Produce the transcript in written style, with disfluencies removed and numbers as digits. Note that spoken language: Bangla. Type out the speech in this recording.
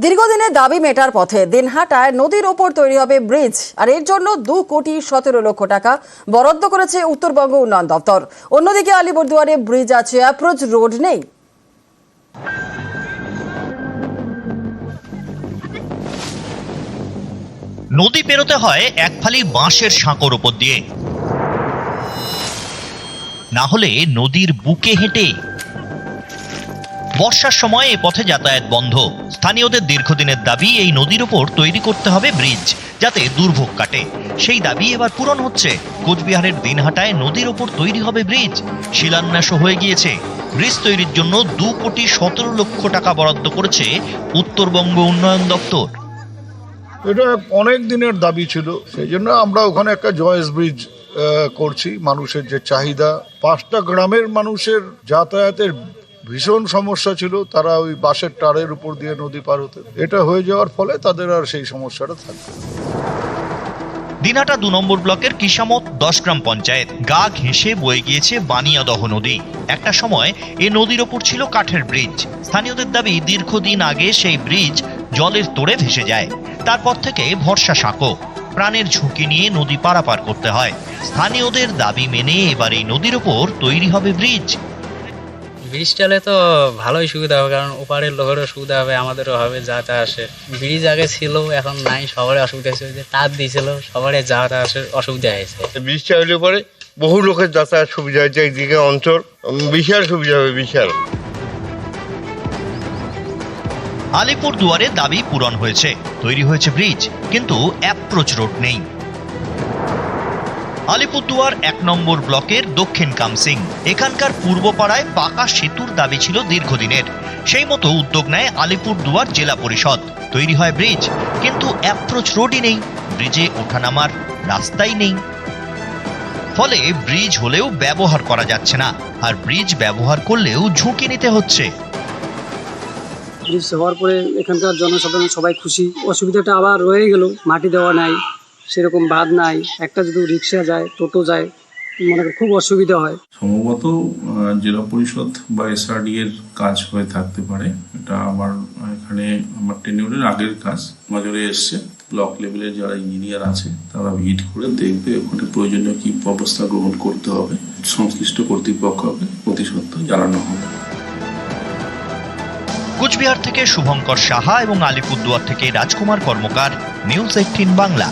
দীর্ঘদিনের দাবি মেটার পথে দিনহাটায় নদীর ওপর তৈরি হবে ব্রিজ, আর এর জন্য 2,17,00,000 টাকা বরাদ্দ করেছে উত্তরবঙ্গ উন্নয়ন দপ্তর। অন্যদিকে আলিপুরদুয়ারে ব্রিজ আছে, অ্যাপ্রোচ রোড নেই। নদী পেরোতে হয় এক ফালি বাঁশের সাঁকোর উপর দিয়ে, না হলে নদীর বুকে হেঁটে। বর্ষার সময় এ পথে যাতায়াত বন্ধ। স্থানীয়দের দীর্ঘদিনের দাবি এই নদীর ওপর তৈরি করতে হবে ব্রিজ, যাতে দুর্ভোগ কাটে। সেই দাবি এবার পূরণ হচ্ছে। কোচবিহারের দিনহাটায় নদীর ওপর তৈরি হবে ব্রিজ, শিলান্যাসও হয়ে গিয়েছে। ব্রিজ তৈরির জন্য 2,17,00,000 টাকা বরাদ্দ করেছে উত্তরবঙ্গ উন্নয়ন দপ্তর। এটা অনেক দিনের দাবি ছিল, সেই জন্য আমরা ওখানে একটা জয়েস ব্রিজ করছি। মানুষের যে চাহিদা, 5টা গ্রামের মানুষের যাতায়াতের ভীষণ সমস্যা ছিল, তারা ওই বাঁশের টারের উপর দিয়ে নদী পার হতে। এটা হয়ে যাওয়ার ফলে তাদের আর সেই সমস্যাটা থাকবে। দিনহাটা 2 নম্বর ব্লকের কিসামত 10 গ্রাম পঞ্চায়েত গা ঘেঁষে বয়ে গিয়েছে বানিয়াদহ নদী। একটা সময় এ নদীর ওপর ছিল কাঠের ব্রিজ। স্থানীয়দের দাবি, দীর্ঘদিন আগে সেই ব্রিজ জলের তোড়ে ভেসে যায়। তারপর থেকে ভরসা সাঁকো, প্রাণের ঝুঁকি নিয়ে নদী পারাপার করতে হয়। স্থানীয়দের দাবি মেনে এবার এই নদীর ওপর তৈরি হবে ব্রিজ। ব্রিজ চালে তো ভালোই সুবিধা হবে, কারণ ওপারের লোকেরও সুবিধা হবে, আমাদেরও হবে, যাতে আসে। ব্রিজ আগে ছিল, এখন নাই, সবারই অসুবিধা হয়েছে। যে তার দিয়েছিল, সবারই যাওয়াটা আসে অসুবিধা হয়েছে। ব্রিজ চাইলে পরে বহু লোকের যাতায়াত সুবিধা হয়েছে, একদিকে অঞ্চল বিশাল সুবিধা হবে, বিশাল। আলিপুরদুয়ারে দাবি পূরণ হয়েছে, তৈরি হয়েছে ব্রিজ, কিন্তু অ্যাপ্রোচ রোড নেই। আলিপুরদুয়ার 1 নম্বর ব্লকের দক্ষিণ কামসিং, এখানকার পূর্বপাড়ায় পাকা সেতুর দাবি ছিল দীর্ঘদিনের। সেই মতো উদ্যোগ নেয় আলিপুরদুয়ার জেলা পরিষদ। তৈরি হয় ব্রিজ, কিন্তু অ্যাপ্রোচ রোডই নেই, ব্রিজে ওঠানামার রাস্তাই নেই। ফলে ব্রিজ হলেও ব্যবহার করা যাচ্ছে না, আর ব্রিজ ব্যবহার করলেও ঝুঁকি নিতে হচ্ছে। ব্রিজ হওয়ার পরে এখানকার জনসাধারণ সবাই খুশি। অসুবিধাটা আবার রয়ে গেল, মাটি দেওয়া নাই, সেরকম বাঁধ নাই। একটা যদি রিক্সা যায়, টোটো যায়, মনে করি খুব অসুবিধা হয়। সম্ভবত জেলা পরিষদ বা এসআরডি এর কাজ হয়ে থাকতে পারে। এটা আমার টেনিউরের আগের কাজ নজরে এসছে। ব্লক লেভেলের যারা ইঞ্জিনিয়ার আছে তারা ভিজিট করে দেখবে ওখানে প্রয়োজনীয় কি ব্যবস্থা গ্রহণ করতে হবে, সংশ্লিষ্ট কর্তৃপক্ষকে অতি সত্ত্বর জানানো হবে। কোচবিহার থেকে শুভঙ্কর সাহা এবং আলিপুরদুয়ার থেকে রাজকুমার কর্মকার, নিউজ 18 বাংলা।